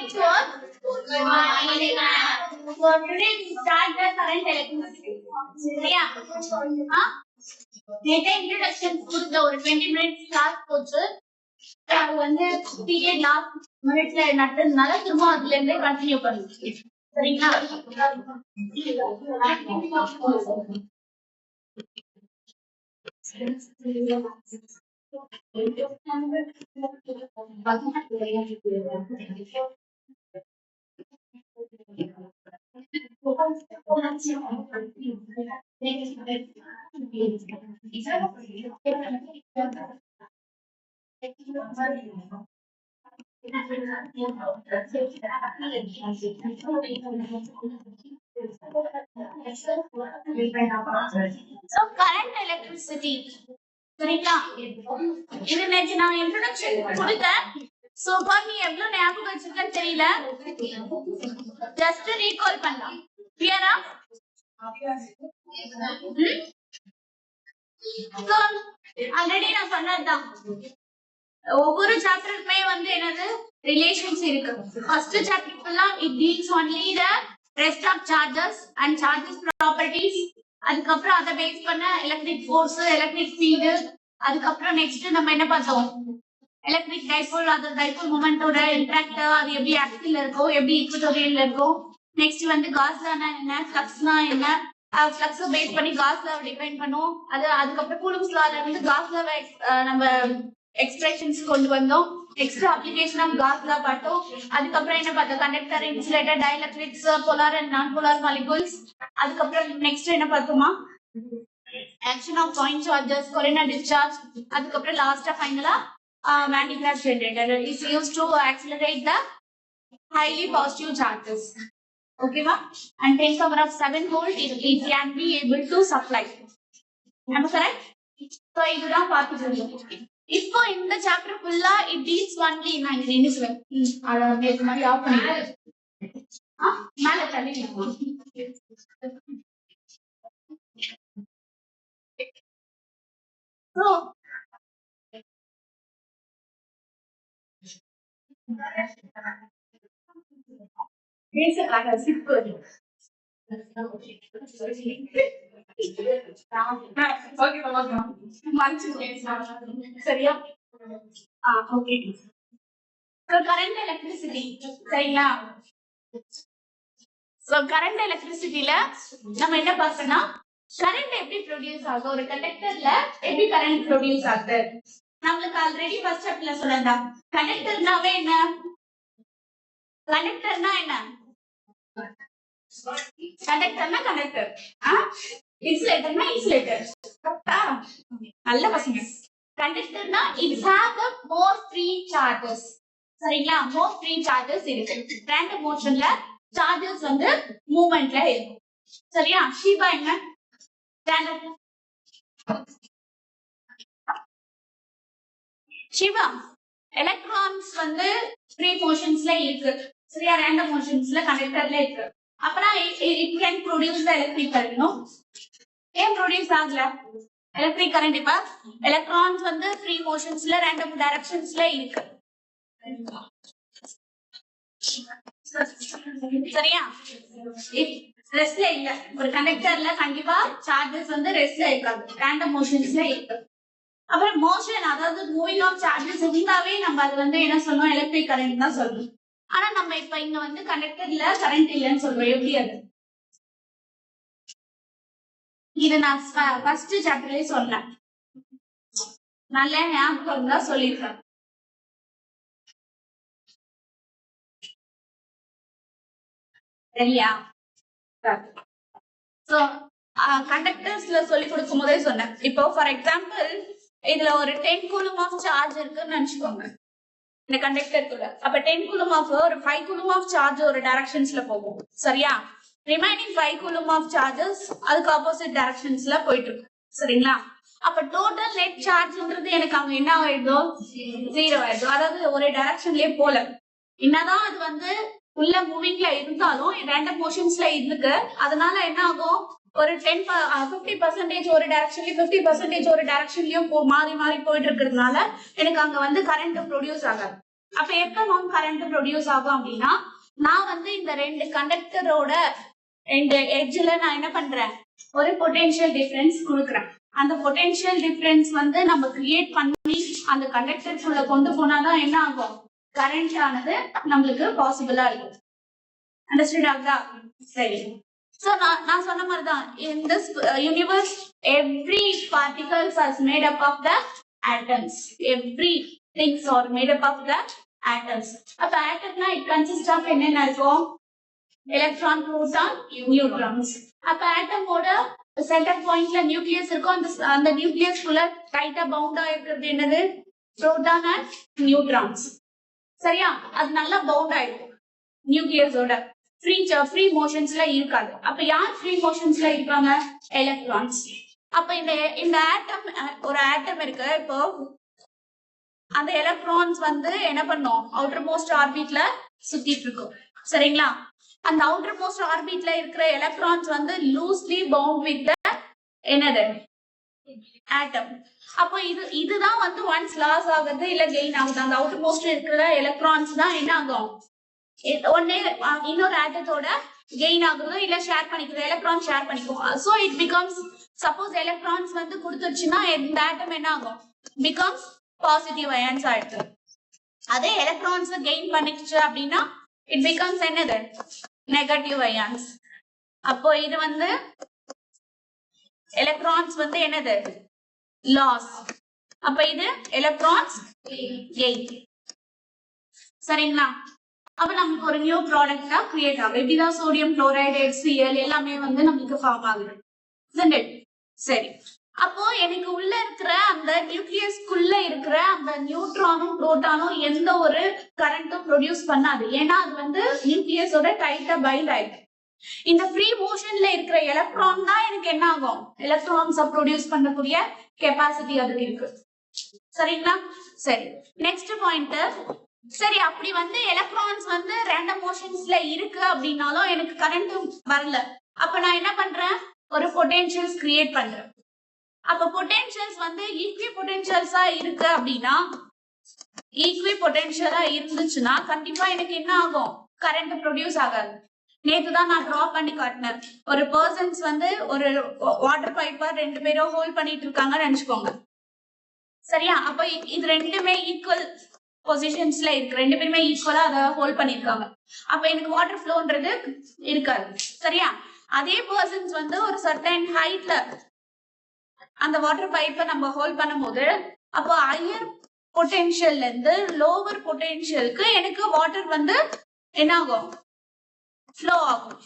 morning, sir. Good morning, ma'am. So today we start the current electricity. Yeah. Data introduction கொடுத்த ஒரு 20 minutes class போச்சு. அது வந்து period last minuteல நடந்ததுனால திரும்ப அதுல இருந்தே கண்டினியூ பண்ணுங்க. சரிங்களா? So current electricity. சரிங்களா? இது நேத்து நான் இன்ட்ரோடக்ஷன் கொடுத்தேன். சோ நீ எவ்வளவு ஞாபகம் வச்சிருக்கேன்னு தெரியல. ஜஸ்ட் ரீகால் பண்ணலாம். கிளியரா? சோ ஆல்ரெடி நான் சொன்னதுதான். ஒவ்வொரு சாப்டருக்குமே வந்து என்னது ரிலேஷன்ஸ் இருக்கு. ஃபர்ஸ்ட் சாப்டர் ஃபுல்லா it deals only the rest of charges and charges properties. அதுக்கப்புறம் அதை பேஸ் பண்ண எலக்ட்ரிக் ஃபோர்ஸ், எலக்ட்ரிக் ஃபீல்டு. அதுக்கப்புறம் நெக்ஸ்ட் நம்ம என்ன பார்த்தோம், எலக்ட்ரிக் டைபோல், அது டைபோல் மொமெண்டோட இன்ட்ராக்ட், அது எப்படி ஆக்சில் இருக்கும், எப்படி ஈக்குவட்டோரியல்ல இருக்கும். நெக்ஸ்ட் வந்து காஸ்லானா என்ன, ஃப்ளக்ஸ்னா என்ன, ஃப்ளக்ஸ் பேஸ் பண்ணி காஸ் லாவை டிபெண்ட் பண்ணும். அதுக்கப்புறம் கூலும்ஸ் லால இருந்து காஸ் லாவை நம்ம எக்ஸ்பிரஷன்ஸ் கொண்டு வந்தோம். Next application of Gauss law பார்த்தோம். அதுக்கப்புறம் என்ன பார்த்தோம், conductor, insulator, dielectrics, polar and non polar molecules. அதுக்கப்புறம் நெக்ஸ்ட் என்ன பார்த்தோமா, action of point charges, corona discharge. அதுக்கப்புறம் லாஸ்டா ஃபைனலா Van de Graaff generator is used to accelerate the highly positive charges. Okay va? And 10 power of 7 volt it can be able to supply. Am I correct? So இதுதான் பார்த்துட்டு இப்போ இந்த chapter ஃபுல்லா it deals only நான் இது என்ன சொல்றேன், அத நேத்து மாதிரி ஆஃப் பண்ணிடுறேன். மேல தள்ளி so basic like a simple சரியா? ஓகே. So current electricity சரிங்களா? So current electricityல நம்ம என்ன பார்த்தோம்னா, கரண்ட் எப்படி ப்ரொடியூஸ் ஆகுது, ஒரு கண்டக்டர்ல எப்படி கரண்ட் ப்ரொடியூஸ் ஆகுது. நம்மளுக்கு ஆல்ரெடி ஃபர்ஸ்ட் சாப்டர்ல சொன்னதா, கண்டக்டர்னாவே என்ன, கண்டக்டர்னா என்ன, கண்டக்டர்னா கண்டக்டர், இன்சுலேட்டர்னா இன்சுலேட்டர். கரெக்ட்டா? நல்ல பசங்க. கண்டக்டர்னா it have more free charges. சரிங்களா? மோர் ஃப்ரீ சார்ஜஸ் இருக்கு. ரேண்டம் மோஷன்ல சார்ஜஸ் வந்து மூவ்மெண்ட்ல இருக்கும். சரியா? ஷீபா என்ன, ரேண்டம் ஷீபா, எலக்ட்ரான்ஸ் வந்து ஃப்ரீ மோஷன்ஸ்ல இருக்கு. சரியா? ரேண்டம் மோஷன்ஸ்ல கண்டக்டர்ல இருக்கு. அப்புறம் it can produce the electric current. No, ஏன் ப்ரொடியூஸ் ஆகல எலக்ட்ரிக் கரண்ட்? இப்ப எலக்ட்ரான்ஸ் வந்து ஃப்ரீ மோஷன்ஸ்ல ரேண்டம் டைரக்ஷன்ஸ்ல இருக்கு. சரியா? ரெஸ்ட்ல இல்ல. ஒரு கண்டக்டர்ல கண்டிப்பா சார்ஜஸ் வந்து ரெஸ்ட்ல இருக்காது, ரேண்டம் மோஷன்ஸ்ல இருக்கு. அப்புறம் மோஷன், அதாவது மூவிங் ஆஃப் சார்ஜஸ் இருந்தாவே நம்ம அது வந்து என்ன சொல்லுவோம், எலக்ட்ரிக் கரண்ட் தான் சொல்லுவோம். ஆனா நம்ம இப்ப இங்க வந்து கண்டக்டர்ல கரண்ட் இல்லைன்னு சொல்றோம். எப்படி அது? இது நான் ஃபர்ஸ்ட் சாப்டர்லயே சொன்னேன். நல்ல ஞாபகம் தான் சொல்லியிருக்கேன். சரியா? சோ கண்டக்டர்ஸ்ல சொல்லி கொடுக்கும் போதே சொன்னேன். இப்போ ஃபார் எக்ஸாம்பிள் இதுல ஒரு 10 கூலும் ஆஃப் சார்ஜ் இருக்குன்னு நினைச்சுக்கோங்க இந்த கண்டக்டருக்குள்ள. அப்ப 10 கூலும் ஆஃப் ஒரு 5 கூலும் ஆஃப் சார்ஜ் ஒரு டைரக்ஷன்ஸ்ல போகும். சரியா? ரிமைனிங் 5 கூலும் ஆஃப் சார்ஜஸ் அதுக்கு ஆப்போசிட் டைரக்ஷன்ஸ்ல போயிட்டு இருக்கு. சரிங்களா? அப்ப டோட்டல் நெட் சார்ஜ்ன்றது எனக்கு அங்க என்ன ஆயிடுதோ, 0 ஆயிடுதோ. அதாவது ஒரு டைரக்ஷன்லயே போல. என்னதான் அது வந்து உள்ள மூவிங்ல இருந்தாலும் ரேண்டம் மோஷன்ஸ்ல இருக்கு. அதனால என்ன ஆகும், ஒரு 50% ஒரு டைரக்ஷன்லயும் 50% ஒரு டைரக்ஷன்லயும் மாறி மாறி போயிட்டு இருக்கிறதுனால எனக்கு அங்க வந்து கரண்ட் ப்ரொடியூஸ் ஆகாது. அப்ப எப்ப நான் கரண்ட் ப்ரொடியூஸ் ஆகும் அப்படின்னா நான் வந்து இந்த ரெண்டு கண்டக்டரோட ரெண்டு எட்ஜ்ல நான் என்ன பண்றேன் ஒரு பொட்டென்ஷியல் டிஃபரன்ஸ் கொடுக்குறேன். அந்த பொட்டென்ஷியல் டிஃபரன்ஸ் வந்து நம்ம கிரியேட் பண்ணி அந்த கண்டக்டருக்குள்ள கொண்டு போனாதான் என்ன ஆகும் கரண்ட் ஆனது நம்மளுக்கு பாசிபிளா இருக்கும். அண்டர்ஸ்டாண்ட் ஆகுதா? சரி. So நான் சொன்ன மாதிரி தான் in this universe every particles are made up of the atoms. Every things are made up of the atoms. அப்ப atomனா it consists of என்னென்ன இருக்கும் electron, proton, neutrons. அப்ப atomோட center pointல nucleus இருக்கும். அந்த nucleusக்குள்ள டைட்டா பவுண்டா இருக்கிறது என்னது proton and neutrons. சரியா? அது நல்லா பவுண்ட் ஆயிருக்கும் நியூக்ளியஸோட. ஃப்ரீ மோஷன்ஸ்ல இருக்காது. அப்ப யார் ஃப்ரீ மோஷன்ஸ்ல இருப்பாங்க எலக்ட்ரான்ஸ். அப்ப இந்த ஆட்டம் ஒரு ஆட்டம் இருக்கு. இப்போ அந்த எலக்ட்ரான்ஸ் வந்து என்ன பண்ணும் அவுட்டர் மோஸ்ட் ஆர்பிட்ல சுத்திட்டு இருக்கும். சரிங்களா? அந்த அவுட்டர் மோஸ்ட் ஆர்பிட்ல இருக்கிற எலக்ட்ரான்ஸ் வந்து லூஸ்லி பவுண்ட் வித் என்னது ஆட்டம். அப்போ இதுதான் வந்து ஒன்ஸ் லாஸ் ஆகுது இல்ல கெயின் ஆகுது. அந்த அவுட்டர் மோஸ்ட் இருக்கிற எலக்ட்ரான்ஸ் தான் என்ன ஆகும் ஒன்னே இன்னொரு ஆட்டத்தோட கெயின் ஆகுறதோ இல்ல ஷேர் பண்ணிக்கிறது. எலக்ட்ரான் ஷேர் பண்ணிக்கும். So it becomes suppose electrons வந்து கொடுத்துச்சுன்னா இந்த ஆட்டம் என்ன ஆகும் பிகம்ஸ் பாசிட்டிவ் அயான்ஸ் ஆயிடுது. அதே எலக்ட்ரான்ஸ் கெயின் பண்ணிச்சு அப்படின்னா இட் பிகம்ஸ் என்னது நெகட்டிவ் அயான்ஸ். அப்போ இது வந்து எலக்ட்ரான்ஸ் வந்து என்னது லாஸ். அப்ப இது எலக்ட்ரான்ஸ் கெயின். சரிங்களா? அப்ப நமக்கு ஒரு நியூ ப்ராடக்டா கிரியேட் ஆகும். இப்படிதான் சோடியம் குளோரைடு HCl எல்லாமே வந்து நமக்கு ஃபார்ம் ஆகுது. சரி. அப்போ எனக்கு உள்ள இருக்கிற அந்த நியூக்ளியஸ்க்குள்ள இருக்கிற அந்த நியூட்ரானும் புரோட்டானும் எந்த ஒரு கரண்ட்டும் ப்ரொடியூஸ் பண்ணாது. ஏன்னா அது வந்து நியூக்ளியஸோட டைட்டா பைண்ட் ஆயிடும். இந்த ஃப்ரீ மோஷன்ல இருக்கிற எலக்ட்ரான் தான் எனக்கு என்ன ஆகும் எலக்ட்ரான்ஸை ப்ரொடியூஸ் பண்ணக்கூடிய கெப்பாசிட்டி அதுக்கு இருக்கு. சரிங்களா? சரி. Next point. சரி, அப்படி வந்து எலக்ட்ரான்ஸ் வந்து ரேண்டம் மோஷன்ஸ்ல இருக்கு அப்படின்னாலும் எனக்கு கரண்ட் வரல. அப்ப நான் என்ன பண்றேன் ஒரு பொட்டென்ஷியல்ஸ் கிரியேட் பண்றேன். அப்ப பொட்டென்ஷியல்ஸ் வந்து ஈக்வி பொட்டென்ஷியல்ஸா இருக்கு அப்படின்னா ஈக்வி பொட்டென்ஷியலா இருந்துச்சுன்னா கண்டிப்பா எனக்கு என்ன ஆகும் கரண்ட் ப்ரொடியூஸ் ஆகாது. நேத்து தான் நான் டிரா பண்ணி காட்டினேன். ஒரு பர்சன்ஸ் வந்து ஒரு வாட்டர் பைப்பை ரெண்டு பேரும் ஹோல்ட் பண்ணிட்டு இருக்காங்கன்னு நினைச்சுக்கோங்க. சரியா? அப்ப இது ரெண்டுமே ஈக்குவல் பொசிஷன்ஸ்ல இருக்கு. ரெண்டு பேருமே ஈக்குவலா அதை ஹோல்ட் பண்ணிருக்காங்க. அப்ப எனக்கு வாட்டர் ஃப்ளோன்றது இருக்காது. சரியா? அதே பர்சன்ஸ் வந்து ஒரு சர்டன் ஹைட்ல அந்த வாட்டர் பைப்பை நம்ம ஹோல்ட் பண்ணும் போது அப்போ ஹையர் பொட்டென்ஷியல்ல இருந்து லோவர் பொட்டென்ஷியலுக்கு எனக்கு வாட்டர் வந்து என்ன ஆகும் ஃப்ளோ ஆகும்.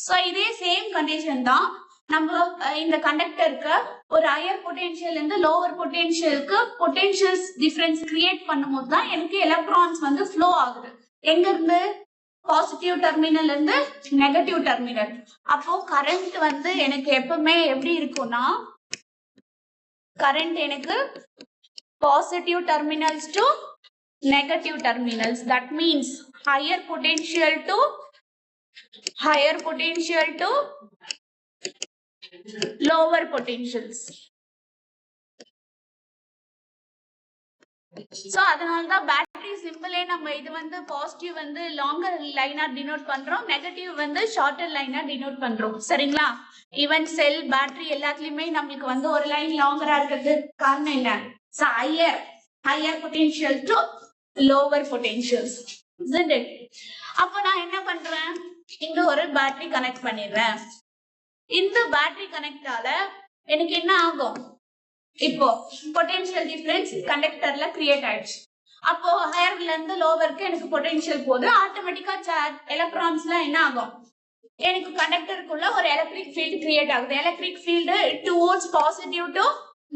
சோ இதே சேம் கண்டிஷன் தான் நம்ம இந்த கண்டக்டருக்கு ஒரு ஹையர் பொட்டென்ஷியல் இருந்து லோவர் பொட்டென்ஷியலுக்கு பொட்டென்ஷியல்ஸ் டிஃபரன்ஸ் கிரியேட் பண்ணும்போது தான் எனக்கு எலக்ட்ரான்ஸ் வந்து ஃப்ளோ ஆகுது. எங்க இருந்து பாசிட்டிவ் டெர்மினல் இருந்து நெகட்டிவ் டெர்மினல். அப்போ கரண்ட் வந்து எனக்கு எப்பவுமே எப்படி இருக்கும்னா கரண்ட் எனக்கு positive terminals to negative terminals. That means higher potential to lower potentials. So அதனாலதான் பேட்டரி சிம்பிளே நம்ம இது வந்து பாசிட்டிவ் வந்து லாங்கர் லைனா டினோட் பண்றோம், நெகட்டிவ் வந்து ஷார்ட்டர் லைனா டினோட் பண்றோம். சரிங்களா? ஈவன் செல் பேட்டரி எல்லாத்துலயுமே நம்மளுக்கு வந்து ஒரு லைன் லாங்கரா இருக்கிறது காரணம் என்ன? Higher potential to lower potentials. அப்ப நான் என்ன பண்றேன் இங்க ஒரு பேட்டரி கனெக்ட் பண்ணிடுறேன். இந்த பேட்டரி கனெக்டால எனக்கு என்ன ஆகும் இப்போ பொட்டென்ஷியல் டிஃபரன்ஸ் கண்டக்டர்ல கிரியேட் ஆயிடுச்சு. அப்போ ஹையர்ல இருந்து லோவருக்கு எனக்கு பொட்டென்ஷியல் போது ஆட்டோமேட்டிக்கா எலக்ட்ரான்ஸ்ல என்ன ஆகும் எனக்கு கண்டக்டருக்குள்ள ஒரு எலக்ட்ரிக் ஃபீல்ட் கிரியேட் ஆகுது. Electric field towards positive to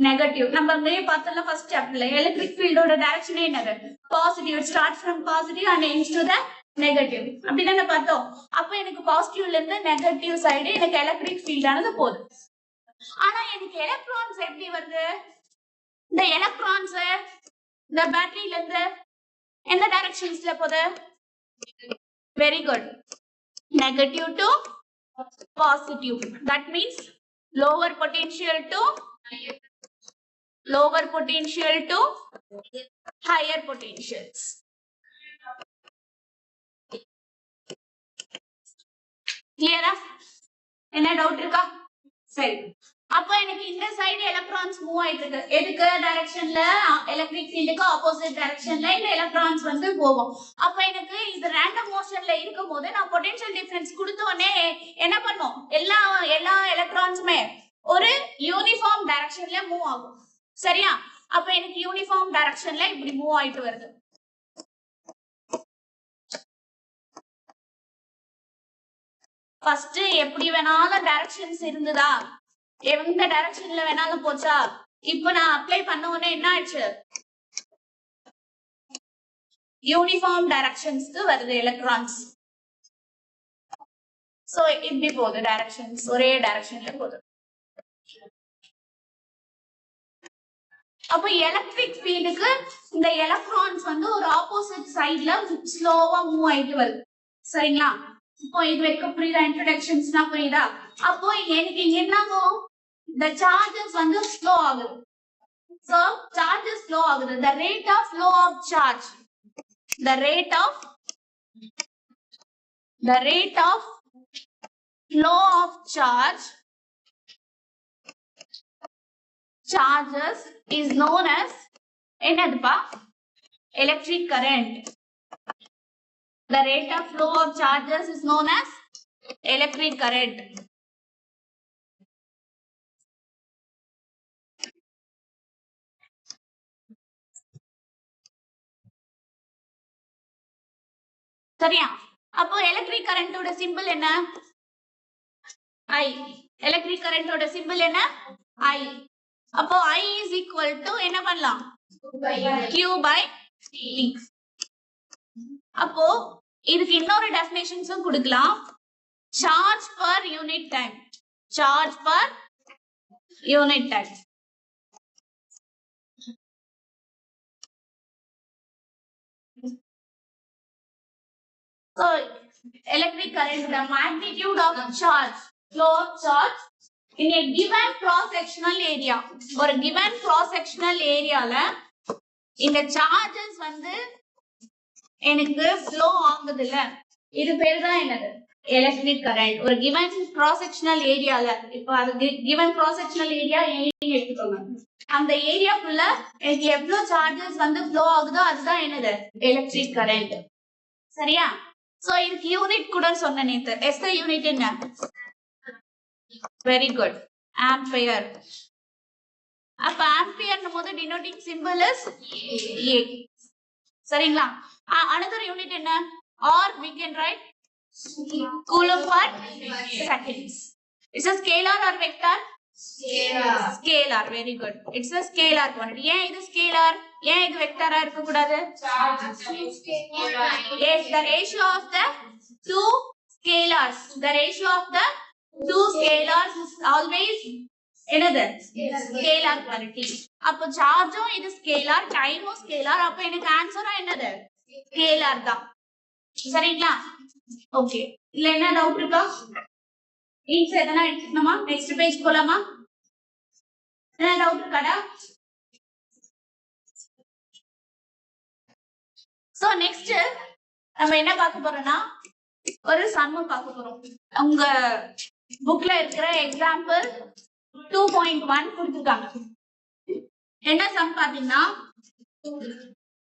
negative. நம்ம அங்கேயே பார்த்தோம்ல ஃபர்ஸ்ட் சாப்டர்ல எலக்ட்ரிக் ஃபீல்டோட டைரக்ஷனே என்னது positive. Start from positive and ends to the negative. அப்படிதானே பார்த்தோம். அப்ப எனக்கு பாசிட்டிவ்ல இருந்து நெகட்டிவ் சைடு எனக்கு எலக்ட்ரிக் ஃபீல்ட் ஆனது போகுது. ஆனா எனக்கு எலக்ட்ரான்ஸ் எப்படி வருது? இந்த எலக்ட்ரான்ஸ் இந்த பேட்டரியில இருந்து எந்த டைரக்ஷன்ஸ்ல போகுது? Very good. Negative to positive. That means lower potential to higher potentials. கிளியரா? என்ன டவுட் இருக்கா? சரி, அப்ப எனக்கு இந்த சைடு எலக்ட்ரான்ஸ் மூவ் ஆயிட்டு இருக்கு. எதுக்கு டைரக்ஷன்ல? எலக்ட்ரிக் ஃபீல்டுக்கு ஆப்போசிட் டைரக்ஷன்ல இந்த எலக்ட்ரான்ஸ் வந்து போகும். அப்ப எனக்கு இது ரேண்டம் மோஷன்ல இருக்கும் போது நான் பொட்டன்ஷியல் டிஃபரன்ஸ் கொடுத்த உடனே என்ன பண்ணும்? எல்லா எலக்ட்ரான்ஸுமே ஒரு யூனிஃபார்ம் டைரக்ஷன்ல மூவ் ஆகும். சரியா? அப்ப எனக்கு யூனிஃபார்ம் டைரக்ஷன்ல இப்படி மூவ் ஆயிட்டு வருது. ஃபர்ஸ்ட் எப்படி வேணாலும் டைரக்ஷன்ஸ் இருந்ததா? எந்த டைரக்ஷன்ல வேணாலும் போச்சா? இப்ப நான் அப்ளை பண்ண உடனே என்ன ஆச்சு? யூனிஃபார்ம் டைரக்ஷன்ஸ்க்கு வருது எலக்ட்ரான்ஸ். சோ இப்படி போகுது டைரக்ஷன்ஸ், ஒரே டைரக்ஷன்ல போகுது. அப்ப எலக்ட்ரிக் ஃபீல்டுக்கு இந்த எலக்ட்ரான்ஸ் வந்து ஒரு ஆப்போசிட் சைடுல ஸ்லோவா மூவ் ஆயிட்டு வருது. சரிங்களா? இப்போ இது வரைக்கும் புரியுதா? இன்ட்ரோடக்ஷன்ஸ்னா புரியுதா? அப்போ எனக்கு இங்க என்ன ஆகும்? the charges வந்து slow ஆகுது. So charges slow ஆகுது. The rate of flow of charge, the rate of flow of charges is known as என்னதுப்பா? electric current. The rate of flow of charges is known as electric current. சரியா? அப்போ electric கரண்டோட simple என்ன? I. Electric கரண்டோட simple என்ன? I. அப்போ I is equal to என்ன பண்ணலாம்? Q by T. அப்போ இதுக்கு இன்னொரு டெஃபினேஷன்ஸும் கொடுக்கலாம். Charge per unit time. Charge per unit time. So electric current, the magnitude of charge, flow of charge in a given cross sectional area. ஒரு given cross sectional areaல இந்த charges வந்து எனக்கு flow ஆகுதுல்ல, இது பேர் தான் என்னது? Electric current. ஒரு given cross sectional areaல, இப்போ அது given cross sectional area எடுத்துக்கோங்க. அந்த ஏரியாக்குள்ள எனக்கு எவ்வளவு சார்ஜஸ் வந்து flow ஆகுதோ அதுதான் என்னது? Electric current. சரியா? சோ இதுக்கு யூனிட் கூட சொன்ன நேத்து. எஸ்ஐ யூனிட் என்ன? Very good, ampere. அப்ப ஆம்பியர் போது டினோட்டிங் சிம்பிள் இஸ் A. சரிங்களா? another யூனிட் என்ன? or we can write coulomb per seconds. It's a scalar or vector? Scalar. Scalar, very good. It's a scalar quantity. ஏன் இது scalar? ஏன் இது வெக்டரா இருக்க கூடாது? Yes, the ratio of the two scalars. The ratio of the two scalars is always என்னது? Scalar quantity. அப்ப சார்ஜும் இது scalar, டைமும் scalar. அப்ப எனக்கு ஆன்சரும் என்னது? Scalar தான். சரிங்களா? ஓகே, இல்ல என்ன டவுட் இருக்கா? இன்ஸ் எதனா எடுத்துக்கணுமா? நெக்ஸ்ட் பேஜ் போலாமா? என்ன டவுட் இருக்காடா? சோ நெக்ஸ்ட் நம்ம என்ன பார்க்க போறோம்னா ஒரு சம் பார்க்க போறோம். உங்க புக்ல இருக்கிற எக்ஸாம்பிள் 2.1 கொடுத்திருக்காங்க. என்ன சம் பாத்தீங்கன்னா,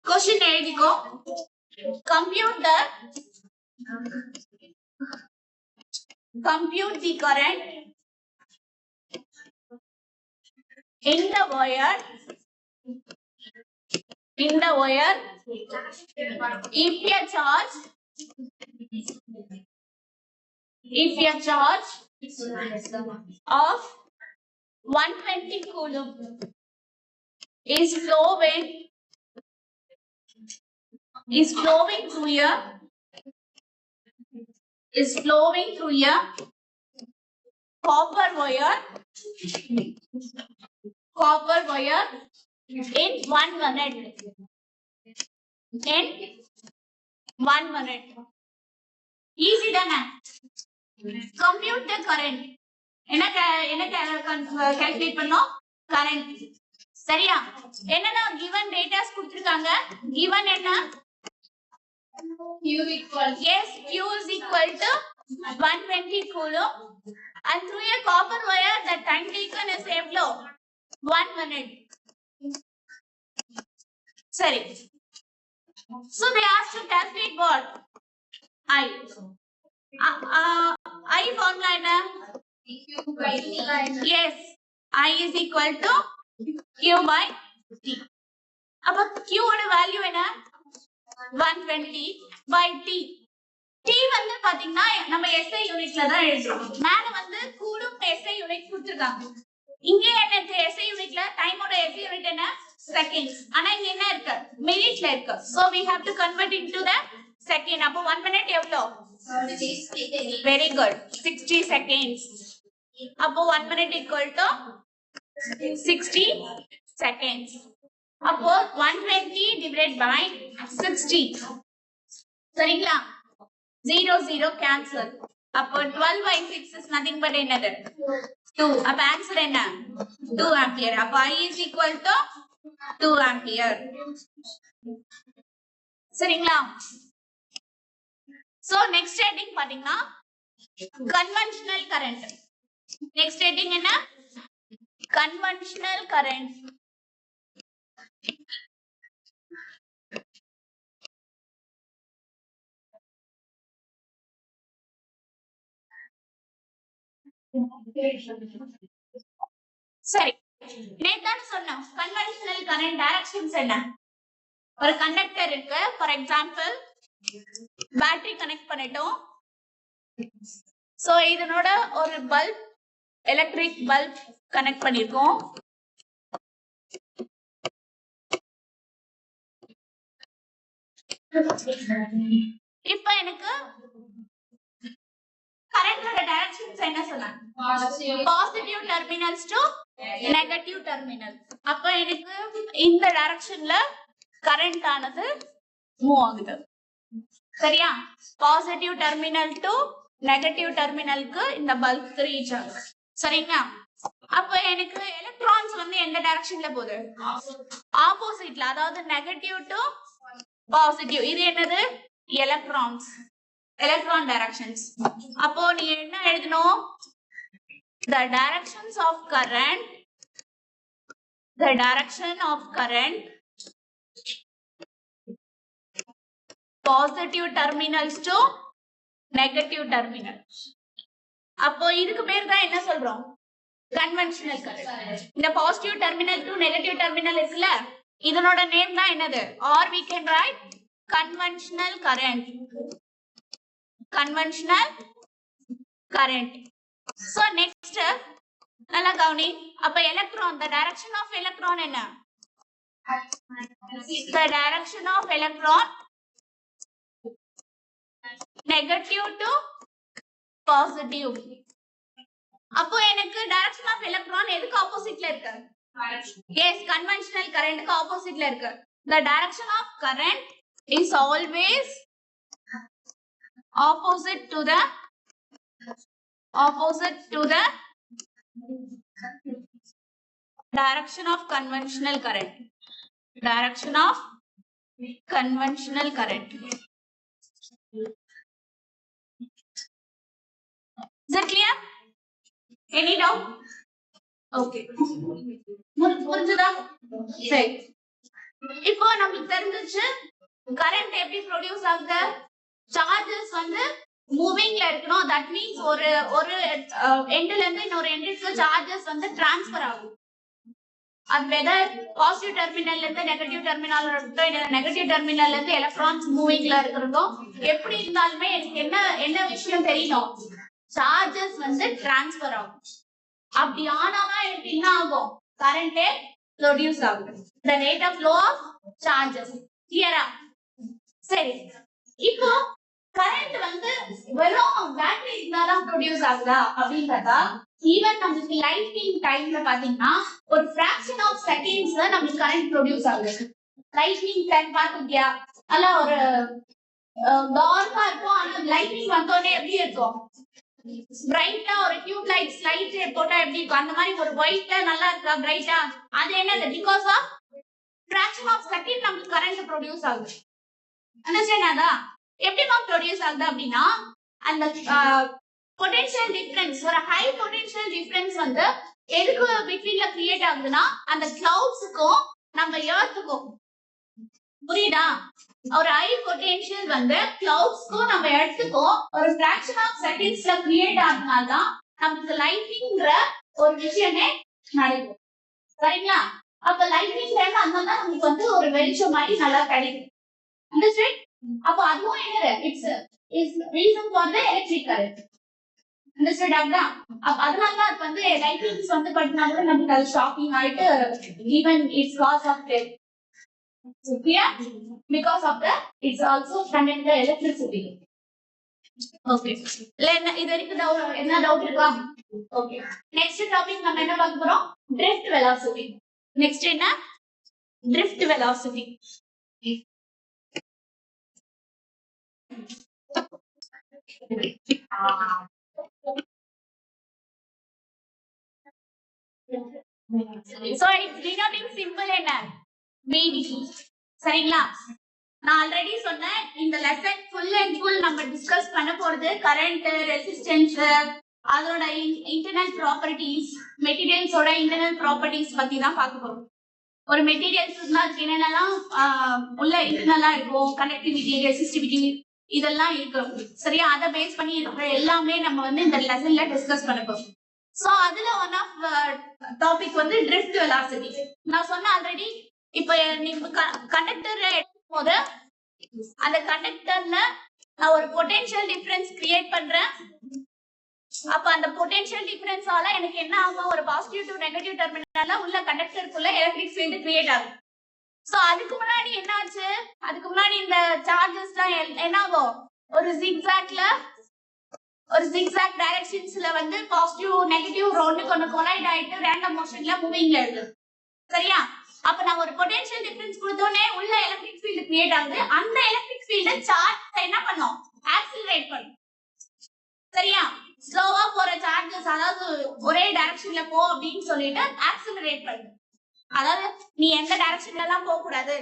question எழுதிக்கோ. compute the current in the wire if a charge of 120 coulomb is flowing through a copper wire in 1 minute. Easy தானே? compute the current. என்ன கால்குலேட் பண்ணோம்? current. சரியா? என்னன்னா given datas கொடுத்திருக்காங்க. given என்ன? Q is equal to 120 coulomb, and through a copper wire the time taken is எவ்வளோ 1 minute. சரி, so they asked to calculate what I I formula என்ன? Yes, I is equal to Q by T. அப்ப Q ஓட value என்ன? 120 by T. T வந்து பாத்தீங்கன்னா நம்ம SI யூனிட்ல தான் எழுதுறோம். மேல வந்து கூலும் SI யூனிட் கொடுத்திருக்காங்க. இங்க என்ன SI யூனிட்ல டைமோட SI யூனிட் என்ன? செகண்ட்ஸ். ஆனா இங்க என்ன இருக்கு? மினிட்ல இருக்கு. So we have to convert into the second. அப்போ 1 minute எவ்வளோ? Very good. 60 seconds. அப்போ 1 minute equal to 60 seconds. அப்போ 120 divided by 60. சரிங்களா? 0 0 cancel. அப்போ 12 by 6 is nothing but என்னது? 2. அப்ப ஆன்சர் என்ன? 2 ampere. அப்ப I is equal to 2 ampere. சரிங்களா? So next heading பாத்தீங்கன்னா conventional current. Next heading என்ன? Conventional current. சரி, நேத்தான் சொன்னோம் conventional current directions என்ன? ஒரு கண்டக்டர் இருக்கு, ஃபார் எக்ஸாம்பிள் பேட்டரி கனெக்ட் பண்ணிட்டோம். சோ இதனோட ஒரு பல்ப், எலக்ட்ரிக் பல்ப் கனெக்ட் பண்ணிருக்கோம். இப்ப எனக்கு கரண்டோட டைரக்ஷன்ஸ் என்ன சொன்னாங்க? Positive terminals to negative terminal. அப்ப எனக்கு இந்த டைரக்ஷன்ல கரண்ட் ஆனது மூவ் ஆகுது. சரியா? பாசிட்டிவ் டெர்மினல் டு நெகட்டிவ் டெர்மினலுக்கு இந்த பல்ப் ரீச் ஆகுது. சரிங்களா? அப்ப எனக்கு எலக்ட்ரான்ஸ் வந்து எந்த டைரக்ஷன்ல போகுது? ஆப்போசிட்ல, அதாவது நெகட்டிவ் டு பாசிட்டிவ். இது என்னது? Electrons, electron directions. அப்போ நீ என்ன எழுதணும்? the directions of current, the direction of current, positive terminals to negative terminals. அப்போ இதுக்கு பேர் தான் என்ன சொல்றோம்? Conventional current. இந்த positive terminal to negative terminal இருக்குல்ல, இதனோட நேம் தான் என்னது? Or we can write conventional current. Conventional current. So next நல்லா கவனி. அப்ப electron, the direction of electron என்ன? The direction of electron negative to positive. அப்போ எனக்கு direction of electron எதுக்கு ஆப்போசிட்ல இருக்கு? Yes, conventional current க்கு ஆப்போசிட்ல இருக்கு. The direction of current is always opposite to the direction of conventional current. Direction of conventional current. Is that clear? Any doubt? Okay. புரிஞ்சுதா? சரி, இப்போ நமக்கு தெரிஞ்சிச்சு கரண்ட் எப்படி ப்ரொடியூஸ் ஆகுது. சார்ஜஸ் வந்து மூவிங்ல இருக்கணும். தட் மீன்ஸ் ஒரு எண்ட்ல இருந்து இன்னொரு எண்டுக்கு சார்ஜஸ் வந்து டிரான்ஸ்ஃபர் ஆகும். அது வெதர் பாசிட்டிவ் டெர்மினல்ல இருந்து நெகட்டிவ் டெர்மினல் இருக்கட்டும், இல்ல நெகட்டிவ் டெர்மினல்ல இருந்து எலக்ட்ரான்ஸ் மூவிங்ல இருக்கிறதோ, எப்படி இருந்தாலுமே எனக்கு என்ன விஷயம் தெரியணும்? சார்ஜஸ் வந்து டிரான்ஸ்ஃபர் ஆகும். அப்படி ஆனாதான் எனக்கு என்ன ஆகும்? கரண்டே ப்ரொடியூஸ் ஆகும். the rate of flow of charges. கிளியரா? சரி, இப்போ கரண்ட் வந்து வெறும் பேட்டரி இருந்தாதான் ப்ரொடியூஸ் ஆகுதா அப்படின்றதா? ஈவன் நமக்கு லைட்னிங் டைம்ல பாத்தீங்கன்னா ஒரு fraction of செகண்ட்ஸ்ல நமக்கு கரண்ட் ப்ரொடியூஸ் ஆகுது. லைட்னிங் டைம் பாத்துக்கியா? நல்லா ஒரு டார்க்கா இருக்கும். ஆனா லைட்னிங் வந்தோடனே எப்படி இருக்கும்? பிரைட்டா ஒரு டியூப் லைட் போட்டா எப்படி இருக்கும்? அந்த மாதிரி ஒரு ஒயிட்டா நல்லா இருக்கா, பிரைட்டா? அது என்னது? Because of fraction of second நமக்கு கரண்ட் ப்ரொடியூஸ் ஆகுது. அண்டர்ஸ்டாண்ட் ஆதா? எப்படிமா ப்ரொடியூஸ் ஆகுது அப்படின்னா, அந்த பொட்டன்ஷியல் டிஃபரன்ஸ், ஒரு ஹை பொட்டன்ஷியல் டிஃபரன்ஸ் வந்து எதுக்கு பிட்வீன்ல கிரியேட் ஆகுதுன்னா அந்த கிளவுட்ஸுக்கும் நம்ம எர்த்துக்கும். புரியுதா? ஒரு ஹை பொட்டன்ஷியல் வந்து கிளவுட்ஸ்க்கும் நம்ம எர்த்துக்கும் ஒரு ஃபிராக்ஷன் ஆஃப் செகண்ட்ஸ்ல கிரியேட் ஆகுனால தான் நமக்கு லைட்டிங்ன்ற ஒரு விஷயமே நடக்கும். சரிங்களா? அப்ப லைட்டிங் டைம் அந்த நமக்கு வந்து ஒரு வெளிச்சம் மாதிரி நல்லா கிடைக்கும். அண்டர்ஸ்டாண்ட்? அப்ப அதுவும் என்னது? It's reason for the electric current. Understand ஆகுதா? அப்ப அதனால தான் அது வந்து லைட்டிங்ஸ் வந்து பட்டினா கூட நமக்கு அது ஷாக்கிங் ஆயிட்டு even it's cause of death. Clear? Because of that, it's also conduct the electricity. Okay. இது வரைக்கும் என்ன டவுட் இருக்கா? ஓகே. நெக்ஸ்ட் டாபிக் நம்ம என்ன பார்க்க போறோம்? drift velocity. நெக்ஸ்ட் என்ன? drift velocity. So it's denoting symbol என்ன? VD. சரிங்களா? நான் ஆல்ரெடி சொன்னேன் இந்த லெசன் ஃபுல் அண்ட் ஃபுல் நம்ம டிஸ்கஸ் பண்ண போறது கரண்ட், ரெசிஸ்டன்ஸ், அதோட இன்டர்னல் ப்ராப்பர்ட்டிஸ், மெட்டீரியல்ஸோட இன்டர்னல் ப்ராப்பர்ட்டிஸ் பத்தி தான் பார்க்க போறோம். ஒரு மெட்டீரியல்ஸ்னா என்னென்னலாம் உள்ள இன்டர்னலா இருக்கும், கனெக்டிவிட்டி, ரெசிஸ்டிவிட்டி இதெல்லாம் இருக்கு. சரியா? அதை பேஸ் பண்ணி இருக்கிற எல்லாமே நம்ம வந்து இந்த லெசன்ல டிஸ்கஸ் பண்ண போறோம். சோ அதுல ஒன் ஆஃப் டாபிக் வந்து drift velocity. நான் சொன்ன ஆல்ரெடி இப்ப நீங்க கண்டக்டர் எடுக்கும் போது அந்த கண்டக்டர்ல நான் ஒரு பொட்டன்ஷியல் டிஃபரன்ஸ் கிரியேட் பண்றேன். அப்ப அந்த பொட்டன்ஷியல் டிஃபரன்ஸால எனக்கு என்ன ஆகும்? ஒரு பாசிட்டிவ் டு நெகட்டிவ் டெர்மினல்ல உள்ள கண்டக்டருக்குள்ள எலக்ட்ரிக் ஃபீல்ட் கிரியேட் ஆகும். சோ அதுக்கு முன்னாடி என்ன ஆச்சு? அதுக்கு முன்னாடி இந்த சார்ஜஸ் தான் என்ன ஆகும்? ஒரு zigzag டைரக்ஷன்ஸ்ல வந்து பாசிட்டிவ் நெகட்டிவ் ஒண்ணுக்கு ஒண்ணு கொலைட் ஆயிட்டு ரேண்டம் மோஷன்ல மூவிங்ல இருக்கு. சரியா? அப்ப நான் ஒரு பொட்டன்ஷியல் டிஃபரன்ஸ் கொடுத்தோனே உள்ள எலக்ட்ரிக் ஃபீல்ட் கிரியேட் ஆகுது. அந்த எலக்ட்ரிக் ஃபீல்ட் சார்ஜ் என்ன பண்ணும்? ஆக்சிலரேட் பண்ணும். சரியா? ஸ்லோவா போற சார்ஜஸ், அதாவது ஒரே டைரக்ஷன்ல போ அப்படின்னு சொல்லிட்டு ஆக்சிலரேட் பண்ணும். அதாவது நீ எந்த டைரக்ஷன்ல எல்லாம் போக கூடாது,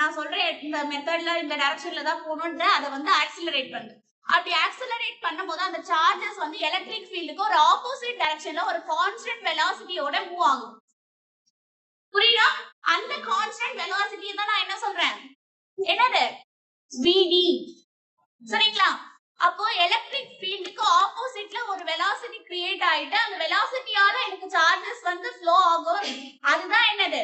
நான் சொல்றேன் இந்த மெத்தட்ல இந்த டைரக்ஷன்ல தான் போகணும்னு அதை வந்து ஆக்சிலரேட் பண்ணு. அப்படி ஆக்சிலரேட் பண்ணும்போது அந்த சார்ஜஸ் வந்து எலக்ட்ரிக் ஃபீல்டுக்கு ஒரு ஆப்போசிட் டைரக்ஷன்ல ஒரு கான்ஸ்டன்ட் வெலாசிட்டியோட மூவ் ஆகும். புரியுதா? அந்த கான்ஸ்டன்ட் வெலாசிட்டி தான் நான் என்ன சொல்றேன்? என்னது? vd. சரிங்களா? அப்போ எலக்ட்ரிக் ஃபீல்டுக்கு ஆப்போசிட்ல ஒரு வெலாசிட்டி கிரியேட் ஆயிட்டு அந்த வெலாசிட்டியால எனக்கு சார்ஜஸ் வந்து ஃப்ளோ ஆகும். அதுதான் என்னது?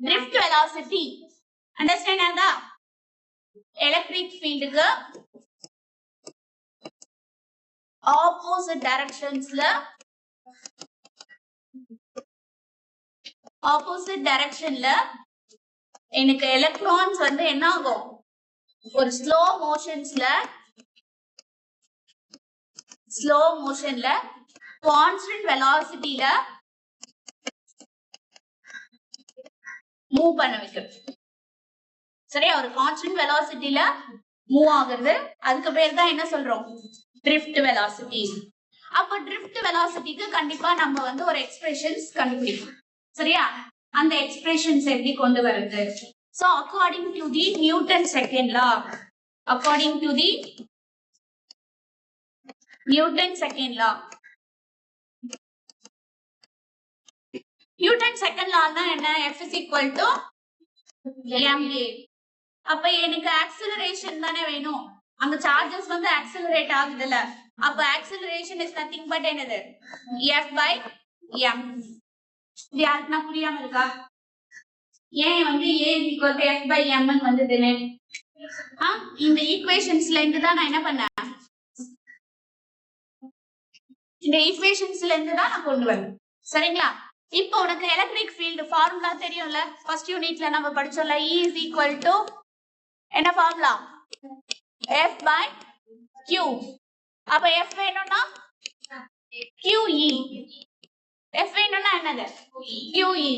drift velocity. அண்டர்ஸ்டாண்ட் ஆகுதா? எலக்ட்ரிக் ஃபீல்டுக்கு ஆப்போசிட் டைரக்ஷன்ல எனக்கு எலக்ட்ரான்ஸ் வந்து என்ன ஆகும்? ஒரு ஸ்லோ மோஷன்ல கான்ஸ்டன்ட் வெலாசிட்டில மூவ் பண்ண வைக்கிறது. சரியா? ஒரு கான்ஸ்டன்ட் வெலாசிட்டில மூவ் ஆகுறது, அதுக்கு பேர் தான் என்ன சொல்றோம்? drift velocity. அப்ப drift velocityக்கு கண்டிப்பா நம்ம வந்து ஒரு எக்ஸ்பிரஷன்ஸ் கண்டுபிடிக்கணும். சரியா? அந்த எக்ஸ்பிரஷன்ஸ் எப்படி கொண்டு வருது? So according to the Newton's second law, Newton's second law னா என்ன? F is equal to ma. அப்ப எனக்கு ஆக்சிலரேஷன் தானே வேணும். அந்த சார்ஜஸ் வந்து ஆக்சிலரேட் ஆகுதுல்ல, அப்ப ஆக்சிலரேஷன் இஸ் நதிங் பட் என்னது? F by m. இது யாருக்குன்னா புரியாம இருக்கா? ஏன் வந்து a is equal to F by m ன்னு வந்ததுன்னு இந்த ஈக்குவேஷன்ஸ்ல இருந்து தான் நான் என்ன பண்ணேன்? இந்த ஈக்குவேஷன்ஸ்ல இருந்து தான் நான் கொண்டு வரேன். சரிங்களா? இப்போ உனக்கு எலக்ட்ரிக் ஃபீல்ட் ஃபார்முலா தெரியும்ல, ஃபர்ஸ்ட் யூனிட்ல நம்ம படிச்சோம்ல. E is equal to என்ன ஃபார்முலா? F by Q. அப்ப F வேணும்னா QE. F வேணும்னா என்னது? QE.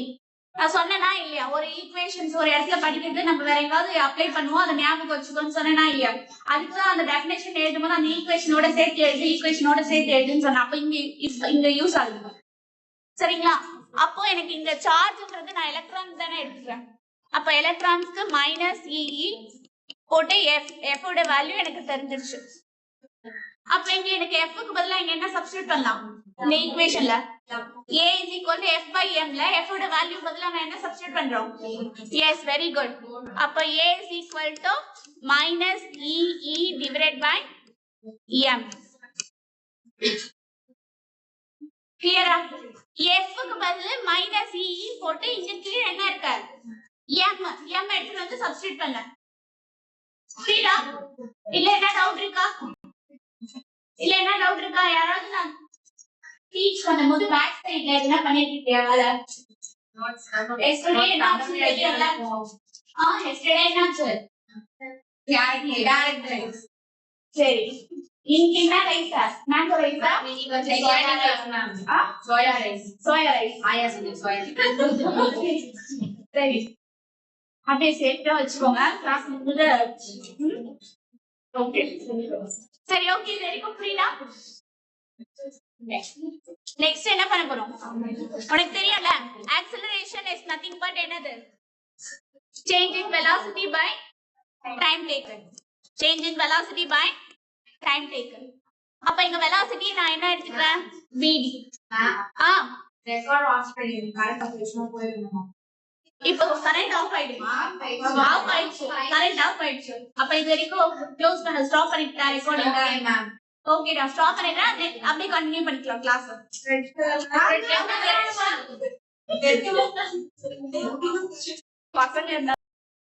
நான் சொன்னேனா இல்லையா? ஒரு ஈக்குவேஷன்ஸ் ஒரு இடத்துல படிக்கிறது நம்ம வேற எங்காவது அப்ளை பண்ணுவோம், அதை ஞாபகம் வச்சுக்கோன்னு சொன்னேனா இல்லையா? அதுக்குதான் அந்த டெஃபினேஷன் எழுதும்போது அந்த ஈக்குவேஷனோட சேர்த்து எழுதுன்னு சொன்னேன். அப்ப இங்க யூஸ் ஆகுது. சரிங்களா? அப்போ எனக்கு இங்க சார்ஜ்ன்றது நான் எலக்ட்ரான்ஸ் தானே எடுத்துக்கிறேன். அப்ப எலக்ட்ரான்ஸ்க்கு -EE போட்டு f ஓட வேல்யூ எனக்கு தெரிஞ்சிருச்சு. அப்ப இங்க எனக்கு f க்கு பதிலா இங்க என்ன சப்ஸ்டிட்யூட் பண்ணலாம் இந்த ஈக்குவேஷன்ல a is equal to f by m ல f ஓட வேல்யூ பதிலா நான் என்ன சப்ஸ்டிட்யூட் பண்றோம் yes very good. அப்ப a is equal to minus e divided by m. கிளியரா? f க்கு பதிலா minus e போட்டு இங்க கீழ என்ன இருக்கு m எடுத்து வந்து சப்ஸ்டிட்யூட் பண்ணல. புரியுதா? இல்ல என்ன டவுட் இருக்கா? இல்ல என்ன டவுட் இருக்கா? யாராவது நான் டீச் பண்ணும்போது பேக் சைடுல என்ன பண்ணிருக்கீங்க வேல? எஸ்டர்டே நான் சொல்லிட்டேன்ல. எஸ்டர்டே நான் சொல். Direct rice. சரி. இன்னைக்கு என்ன ரைஸா? மேங்கோ ரைஸா? Soya rice ma'am. Soya rice. Soya rice. Soya. சரி. அப்படியே சேஃப்டா வச்சுக்கோங்க. கிளாஸ் முடிஞ்சது. ஓகே. சரி ஓகே வரைக்கும் புரியுதா? நெக்ஸ்ட் என்ன பண்ண போறோம்? உனக்கு தெரியும்ல acceleration is nothing but என்னது? Change in velocity by time taken. Change in velocity by time taken. அப்ப இங்க velocity நான் என்ன எடுத்துக்கிறேன்? vd. ரெக்கார்ட் ஆஃப் பண்ணிடுங்க. கரெக்ட் ஆப்ரேஷன் போயிடுங்க. இப்போ கரண்ட் ஆஃப் ஆயிடுமா? ஆஃப் ஆயிடுச்சு. கரண்ட் ஆஃப் ஆயிடுச்சு. அப்ப இது வரைக்கும் க்ளோஸ் பண்ண ஸ்டாப் பண்ணிட்டா ரெக்கார்டிங் மேம். ஓகே நான் ஸ்டாப் பண்ணிடுறேன். அப்படியே கண்டினியூ பண்ணிக்கலாம் கிளாஸ். பசங்க